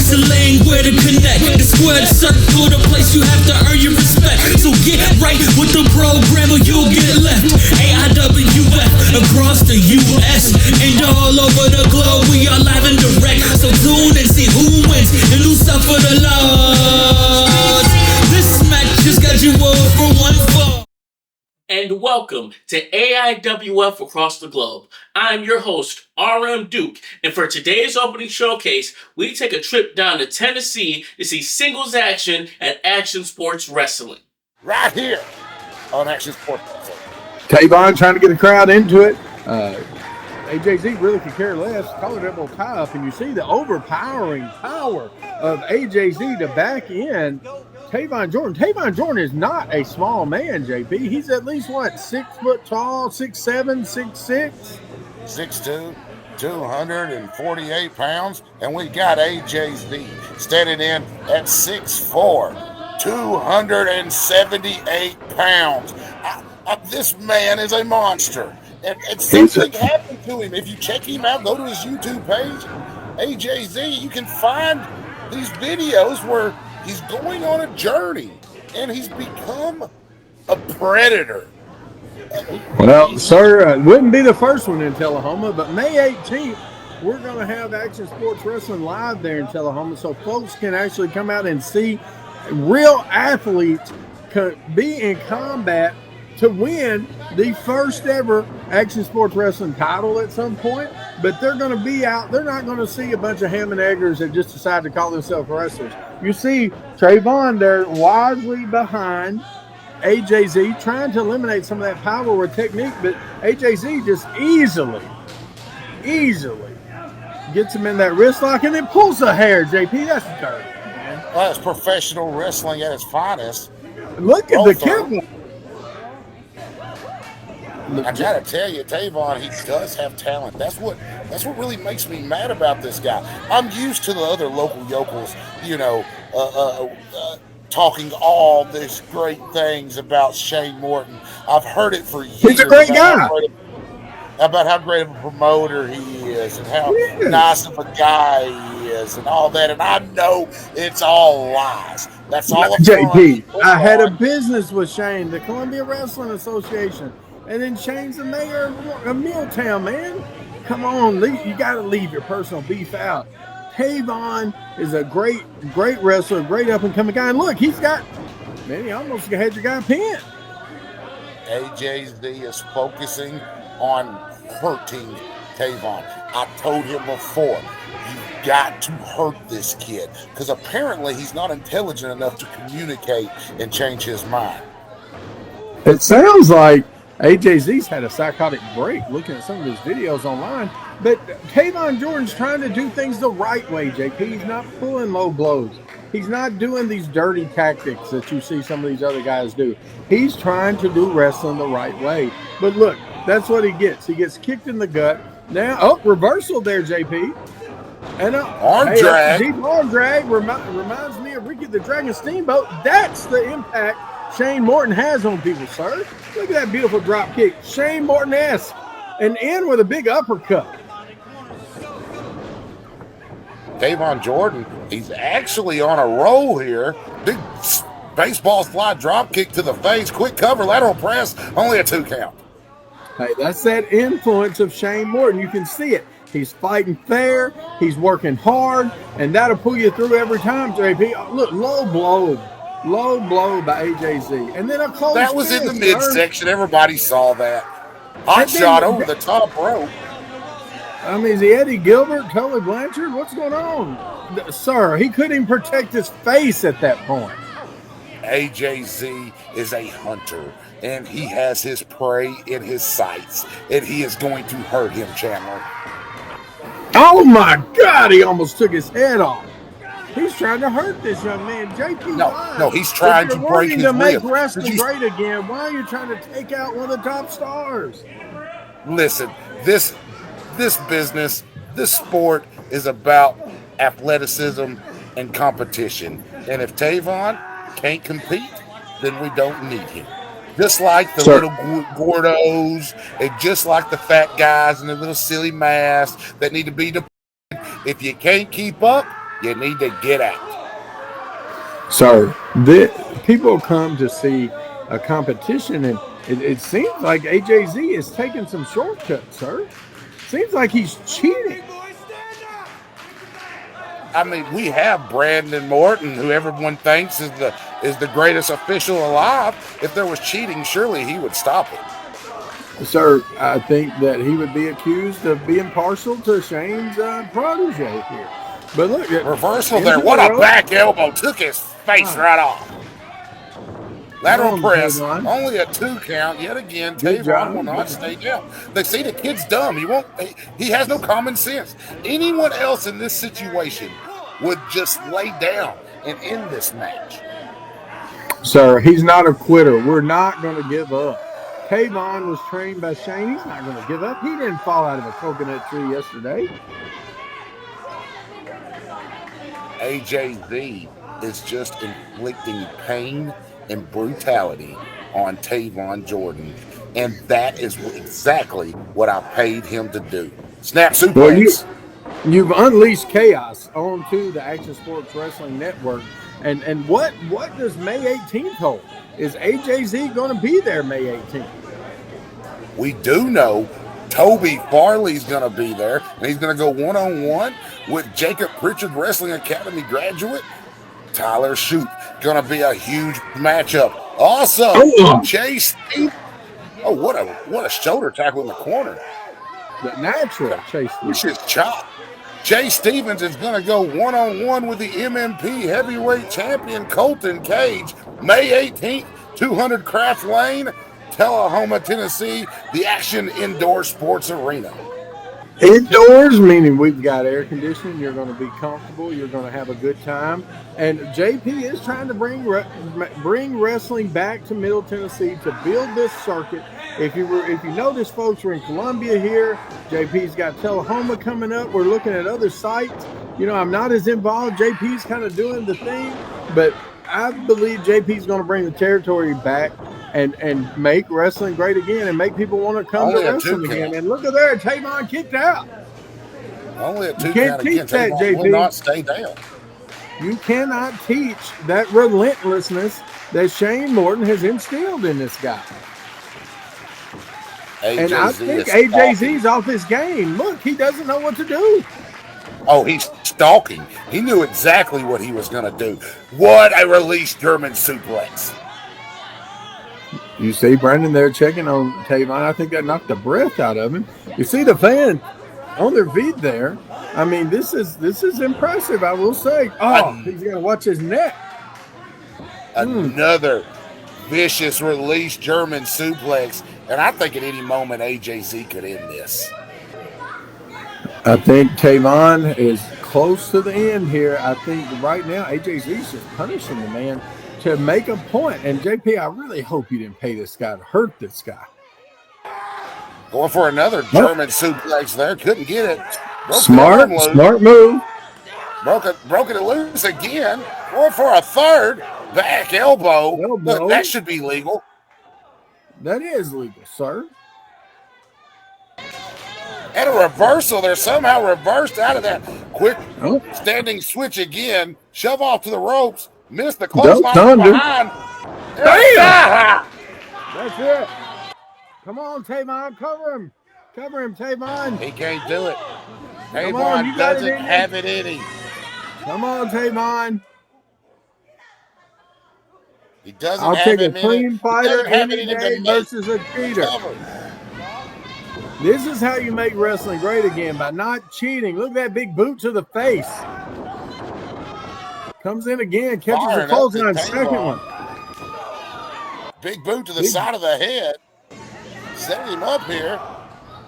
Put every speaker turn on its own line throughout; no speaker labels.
wrestling, where to connect. The squared circle, the place you have to earn your respect. So get right with the program or you'll get left. AIWF across the US and all over the globe. We are live and direct. So tune and see who wins and who suffer the loss. This match just got you over one fall.
And welcome to AIWF Across the Globe. I'm your host, RM Duke, and for today's opening showcase, we take a trip down to Tennessee to see singles action at Action Sports Wrestling.
Right here on Action Sports Wrestling.
Tavon trying to get the crowd into it. AJZ really could care less. Call it a double tie-up, and you see the overpowering power of AJZ to back in Tavon Jordan. Tavon Jordan is not a small man, JP. He's at least, 6 foot tall, 6'7", 6'6"?
6'2", 248 pounds, and we got AJZ standing in at 6'4", 278 pounds. This man is a monster. And something happened to him. If you check him out, go to his YouTube page, AJZ, you can find these videos where he's going on a journey, and he's become a predator.
Well, sir, it wouldn't be the first one in Tullahoma, but May 18th, we're going to have Action Sports Wrestling live there in Tullahoma, so folks can actually come out and see real athletes be in combat to win the first ever Action Sports Wrestling title at some point. But they're going to be out. They're not going to see a bunch of ham and eggers that just decide to call themselves wrestlers. You see Trayvon there wisely behind AJZ, trying to eliminate some of that power with technique, but AJZ just easily gets him in that wrist lock and then pulls the hair, JP. That's dirty, man.
Well, that's professional wrestling at its finest.
Look at the camera.
I gotta tell you, Tavon, he does have talent. That's what really makes me mad about this guy. I'm used to the other local yokels, talking all these great things about Shane Morton. I've heard it for years.
He's a great guy.
About how great of a promoter he is and how nice of a guy he is and all that. And I know it's all lies. That's all I'm
JP, I had a business with Shane, the Columbia Wrestling Association. And then Shane's the mayor of Milltown, man. Come on, you got to leave your personal beef out. Tavon is a great wrestler, great up-and-coming guy. And look, he's got, man, he almost had your guy pinned.
AJZ is focusing on hurting Tavon. I told him before, you've got to hurt this kid because apparently he's not intelligent enough to communicate and change his mind.
It sounds like AJZ's had a psychotic break looking at some of his videos online, but Tavon Jordan's trying to do things the right way, JP. He's not pulling low blows. He's not doing these dirty tactics that you see some of these other guys do. He's trying to do wrestling the right way. But look, that's what he gets. He gets kicked in the gut. Now, reversal there, JP. And
arm drag.
Deep arm drag reminds me of Ricky the Dragon Steamboat. That's the impact Shane Morton has on people, sir. Look at that beautiful drop kick. Shane Morton-esque. And in with a big uppercut.
Tavon Jordan, he's actually on a roll here. Big baseball slide drop kick to the face. Quick cover, lateral press. Only a 2 count.
Hey, that's that influence of Shane Morton. You can see it. He's fighting fair. He's working hard. And that'll pull you through every time, JP. Look, low blow by AJZ. And then a close
that was in the midsection. Everybody saw that. Hot shot over the top rope.
I mean, is he Eddie Gilbert, Tully Blanchard? What's going on? Sir, he couldn't even protect his face at that point.
AJZ is a hunter, and he has his prey in his sights, and he is going to hurt him, Chandler.
Oh, my God, he almost took his head off. He's trying to hurt this young man, JP.
No, he's trying to break his ribs.
Make wrestling great again. Why are you trying to take out one of the top stars?
Listen, this business, this sport is about athleticism and competition. And if Tavon can't compete, then we don't need him. Just like the little gordos and just like the fat guys and the little silly masks that need to be deployed. If you can't keep up, You need to get out.
So people come to see a competition, and it seems like AJZ is taking some shortcuts, sir. Seems like he's cheating.
I mean, we have Brandon Morton, who everyone thinks is the greatest official alive. If there was cheating, surely he would stop it.
Sir, I think that he would be accused of being partial to Shane's protege here. But look,
reversal there. What a back elbow. Took his face right off. Lateral press. Only a 2 count. Yet again, Tavon will not stay down. They say the kid's dumb. He has no common sense. Anyone else in this situation would just lay down and end this match.
Sir, he's not a quitter. We're not going to give up. Tavon was trained by Shane. He's not going to give up. He didn't fall out of a coconut tree yesterday.
AJZ is just inflicting pain and brutality on Tavon Jordan, and that is exactly what I paid him to do. Snap suplex.
Well, you've unleashed chaos onto the Action Sports Wrestling Network, and what does May 18th hold? Is AJZ going to be there May 18th?
We do know Toby Farley's going to be there, and he's going to go one-on-one with Jacob Pritchard Wrestling Academy graduate Tyler Shoup. Going to be a huge matchup. Also, Chase Stevens. Oh, what a shoulder tackle in the corner.
The natural Chase Stevens.
This is chop. Chase Stevens is going to go one-on-one with the MMP heavyweight champion Colton Cage. May 18th, 200 Craft Lane, Tullahoma, Tennessee, the Action Indoor Sports Arena.
Indoors, meaning we've got air conditioning. You're going to be comfortable. You're going to have a good time. And JP is trying to bring wrestling back to Middle Tennessee to build this circuit. If you notice, folks, we're in Columbia here. JP's got Tullahoma coming up. We're looking at other sites. You know, I'm not as involved. JP's kind of doing the thing, but I believe JP's going to bring the territory back and make wrestling great again and make people want to come to wrestling again. And look at there, Tavon kicked out.
Only a 2 count again. Tavon will not stay down.
You cannot teach that relentlessness that Shane Morton has instilled in this guy. And I think AJZ's off his game. Look, he doesn't know what to do.
Oh, he's stalking. He knew exactly what he was going to do. What a release German suplex.
You see Brandon there checking on Tavon. I think that knocked the breath out of him. You see the fan on their feet there. I mean, this is impressive, I will say. Oh, he's got to watch his neck.
Another vicious release German suplex. And I think at any moment AJZ could end this.
I think Tavon is close to the end here. I think right now AJZ is just punishing the man to make a point. And JP, I really hope you didn't pay this guy to hurt this guy.
Going for another German suplex there. Couldn't get it.
Smart move.
Broke it loose again. Going for a third. Back elbow. Look, that should be legal.
That is legal, sir.
And a reversal. They're somehow reversed out of that. Quick standing switch again. Shove off to the ropes. Missed the clothesline from behind.
Damn! That's it. Come on, Tavon. Cover him. Cover him, Tavon.
He can't do it. Tavon doesn't have it in him.
Come on, Tavon.
He doesn't
I'll
have
take
it
a
in
clean
him.
fighter any day versus a cheater. This is how you make wrestling great again, by not cheating. Look at that big boot to the face. Comes in again, catches the clothesline, second one.
Big boot to the side of the head. Setting him up here.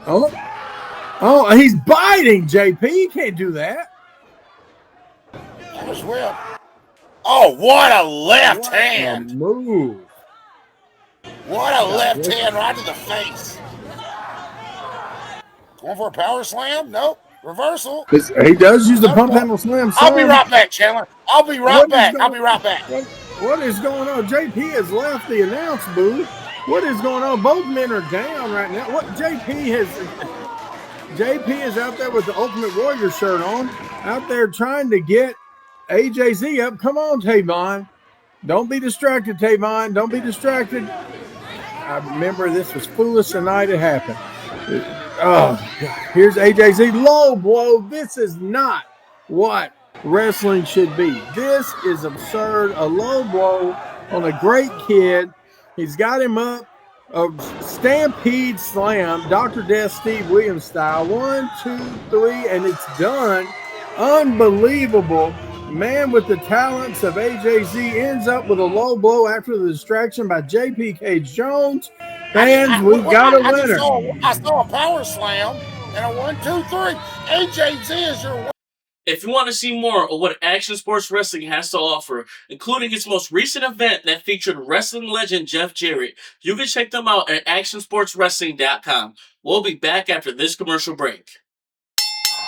Oh, he's biting, JP. He can't do that.
As well. Oh, what a left hand.
Move.
What a left hand right to the face. Going for a power slam? Nope. Reversal.
He does use the pump handle slam.
I'll be right back, Chandler. I'll be right back.
What is going on? JP has left the announce booth. What is going on? Both men are down right now. What JP has... JP is out there with the Ultimate Warrior shirt on, out there trying to get AJZ up. Come on, Tavon. Don't be distracted, Tavon. Don't be distracted. I remember this was foolish the night it happened. Oh, God. Here's AJZ. Low blow. This is not what wrestling should be. This is absurd. A low blow on a great kid. He's got him up. A stampede slam, Dr. Death Steve Williams style. 1, 2, 3, and it's done. Unbelievable. Man with the talents of AJZ ends up with a low blow after the distraction by JP Cage Jones. Fans, we've got a winner.
I saw a power slam and a 1, 2, 3. AJZ is your winner.
If you want to see more of what Action Sports Wrestling has to offer, including its most recent event that featured wrestling legend Jeff Jarrett, you can check them out at actionsportswrestling.com. We'll be back after this commercial break.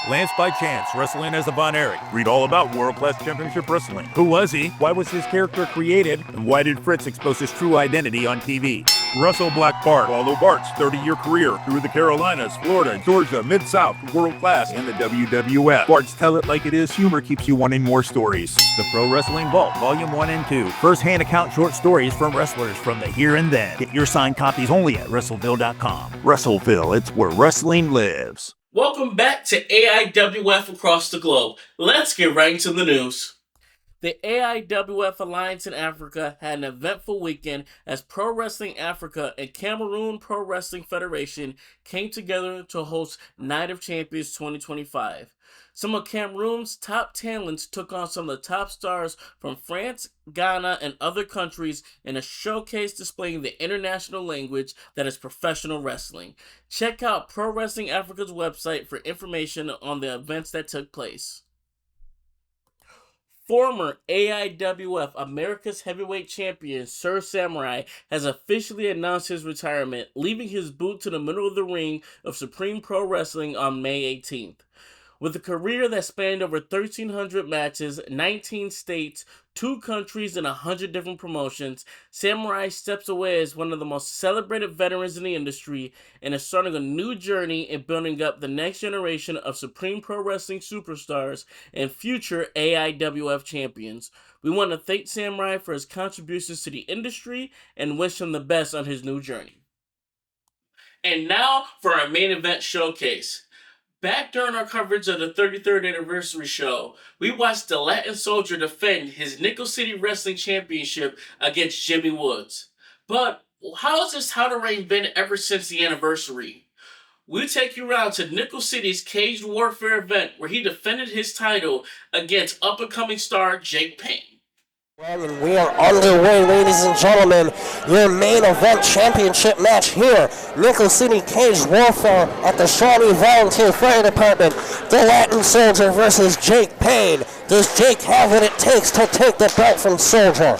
Lance by Chance, wrestling as a Von Erich. Read all about World Class Championship Wrestling. Who was he? Why was his character created? And why did Fritz expose his true identity on TV? Russell Black Bart. Follow Bart's 30-year career through the Carolinas, Florida, Georgia, Mid-South, World Class, and the WWF. Bart's Tell It Like It Is humor keeps you wanting more stories. The Pro Wrestling Vault, Volume 1 and 2. First-hand account short stories from wrestlers from the here and then. Get your signed copies only at WrestleVille.com. WrestleVille, it's where wrestling lives.
Welcome back to AIWF Across the Globe. Let's get right into the news. The AIWF Alliance in Africa had an eventful weekend as Pro Wrestling Africa and Cameroon Pro Wrestling Federation came together to host Night of Champions 2025. Some of Cameroon's top talents took on some of the top stars from France, Ghana, and other countries in a showcase displaying the international language that is professional wrestling. Check out Pro Wrestling Africa's website for information on the events that took place. Former AIWF America's Heavyweight Champion Sir Samurai has officially announced his retirement, leaving his boot to the middle of the ring of Supreme Pro Wrestling on May 18th. With a career that spanned over 1,300 matches, 19 states, 2 countries, and 100 different promotions, Samurai steps away as one of the most celebrated veterans in the industry and is starting a new journey in building up the next generation of Supreme Pro Wrestling superstars and future AIWF champions. We want to thank Samurai for his contributions to the industry and wish him the best on his new journey. And now for our main event showcase. Back during our coverage of the 33rd anniversary show, we watched the Latin Soldier defend his Nickel City Wrestling Championship against Jimmy Woods. But how has this title reign been ever since the anniversary? We'll take you around to Nickel City's Caged Warfare event where he defended his title against up-and-coming star Jake Payne.
And we are underway, ladies and gentlemen. Your main event championship match here. Nickel City Cage Warfare at the Shawnee Volunteer Fire Department. The Latin Soldier versus Jake Payne. Does Jake have what it takes to take the belt from Soldier?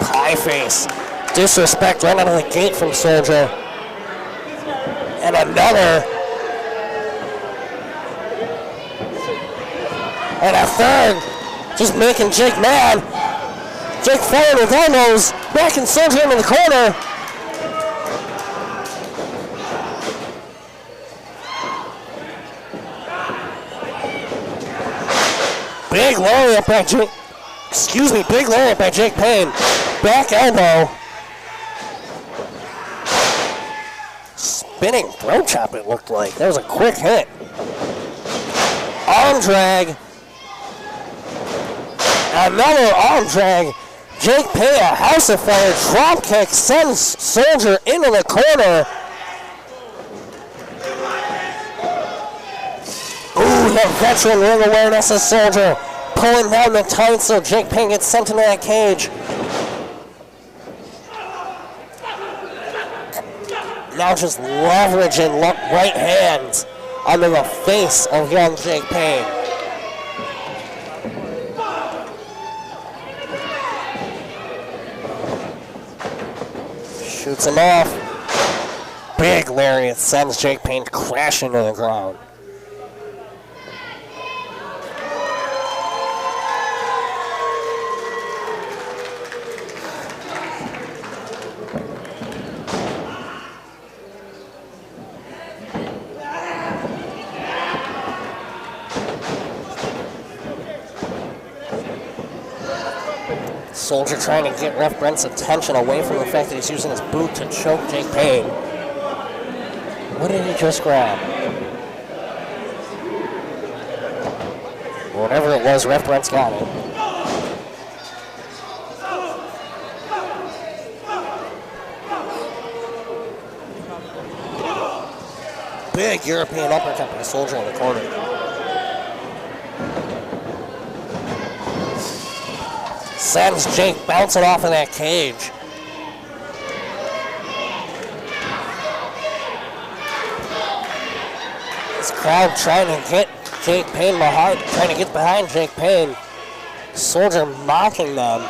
Pie face. Disrespect right out of the gate from Soldier. And another. And a third, just making Jake mad. Jake firing with elbows, backing Soldier into the corner. Big lariat by Jake. Big lariat by Jake Payne. Back elbow. Spinning throat chop, it looked like. That was a quick hit. Arm drag. Another arm drag. Jake Payne, a house of fire drop kick, sends Soldier into the corner. Ooh, the veteran ring awareness of Soldier. Pulling down the tights so Jake Payne gets sent into that cage. Now just leveraging right hands under the face of young Jake Payne. Shoots him off. Big lariat sends Jake Payne crashing to the ground. Soldier trying to get Ref Brent's attention away from the fact that he's using his boot to choke Jake Payne. What did he just grab? Whatever it was, Ref Brent's got it. Big European uppercut by Soldier in the corner. Sends Jake bouncing off of that cage. This crowd trying to get Jake Payne behind, trying to get behind Jake Payne. Soldier mocking them.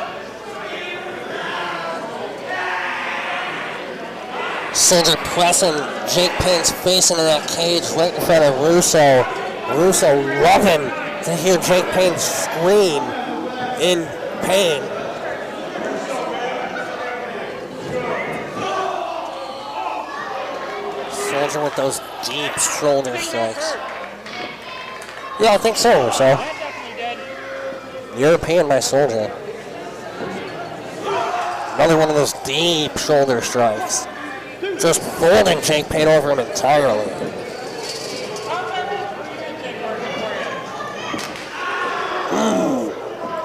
Soldier pressing Jake Payne's face into that cage right in front of Russo. Russo loving to hear Jake Payne scream in pain. Soldier with those deep shoulder strikes. Yeah, I think so, Russo. European by Soldier. Another one of those deep shoulder strikes. Just folding Jake Payne over him entirely.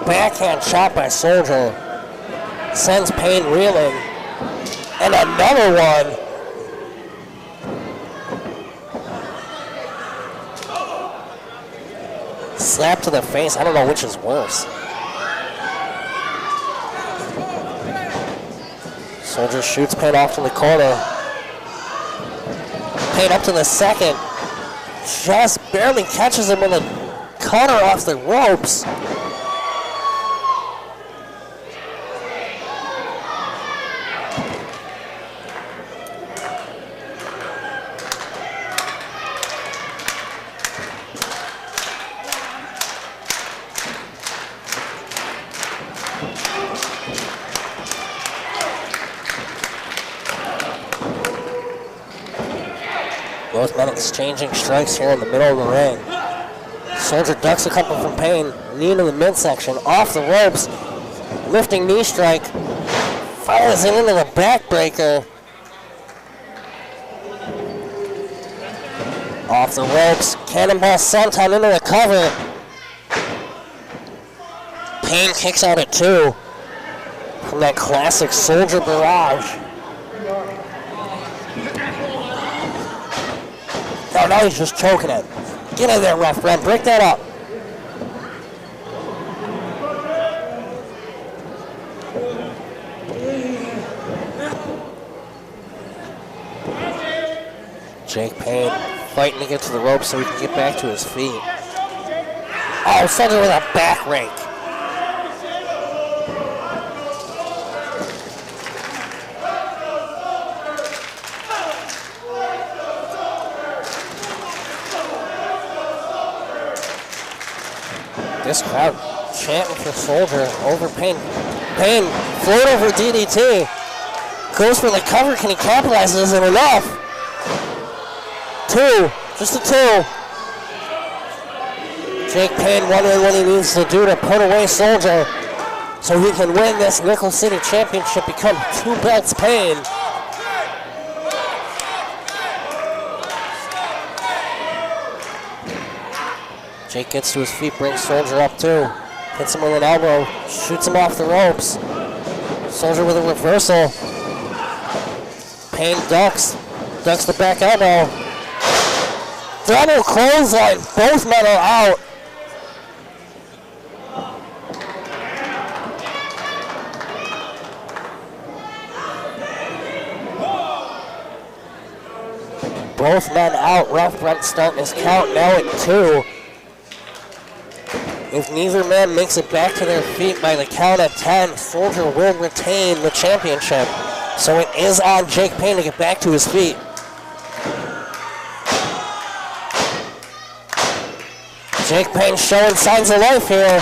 Backhand shot by Soldier. Sends Payne reeling. And another one. Slap to the face. I don't know which is worse. Soldier shoots Payne off to the corner. Payne up to the second. Just barely catches him with a cutter off the ropes. Both men exchanging strikes here in the middle of the ring. Soldier ducks a couple from Payne. Knee to the midsection. Off the ropes. Lifting knee strike. Fires it into the backbreaker. Off the ropes. Cannonball senton into the cover. Payne kicks out at 2. From that classic Soldier barrage. Oh, now he's just choking it. Get in there, Ref Brent. Break that up. Jake Payne fighting to get to the rope so he can get back to his feet. Oh, Soldier with a back rake. This crowd chanting for Soldier over Payne. Payne, float over DDT. Goes for the cover. Can he capitalize? Isn't enough. 2. Just a 2. Jake Payne wondering what he needs to do to put away Soldier so he can win this Nickel City Championship, become 2 belts Payne. Jake gets to his feet, brings Soldier up too. Hits him with an elbow, shoots him off the ropes. Soldier with a reversal. Payne ducks the back elbow. Double clothesline, both men are out. Both men out, Ref Brent starting his count now at 2. If neither man makes it back to their feet by the count of 10, Soldier will retain the championship. So it is on Jake Payne to get back to his feet. Jake Payne showing signs of life here.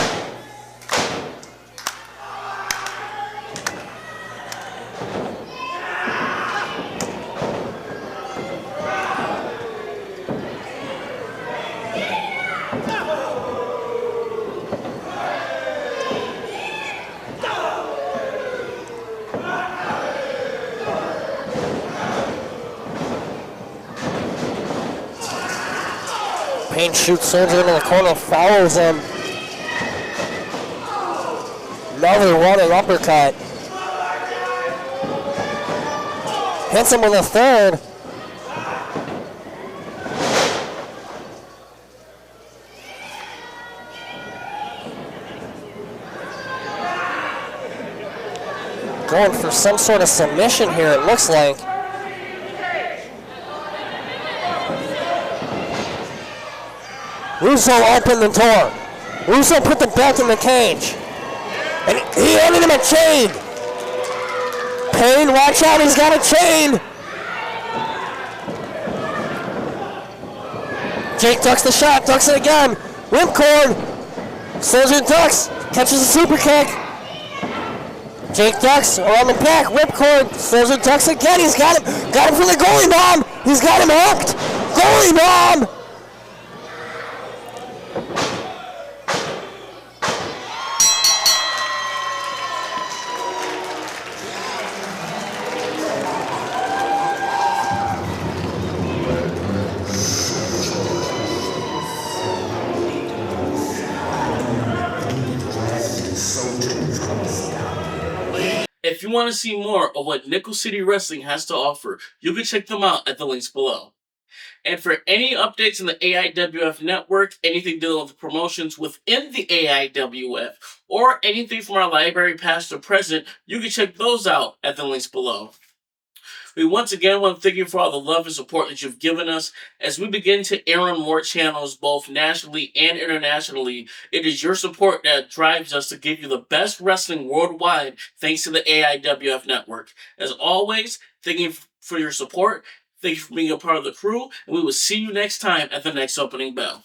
Kane shoots Soldier into the corner, fouls him. Another running uppercut. Hits him with a third. Going for some sort of submission here, it looks like. Russo opened the door. Russo put the belt in the cage. And he handed him a chain. Payne, watch out, he's got a chain. Jake ducks the shot, ducks it again. Whipcord. Soldier ducks, catches a super kick. Jake ducks around the back, whipcord. Soldier ducks again, he's got him. Got him for the goalie bomb. He's got him hooked. Goalie bomb.
If you want to see more of what Nickel City Wrestling has to offer, you can check them out at the links below. And for any updates in the AIWF network, anything dealing with promotions within the AIWF, or anything from our library past or present, you can check those out at the links below. We once again want to thank you for all the love and support that you've given us. As we begin to air on more channels, both nationally and internationally, it is your support that drives us to give you the best wrestling worldwide, thanks to the AIWF network. As always, thank you for your support. Thank you for being a part of the crew, and we will see you next time at the next opening bell.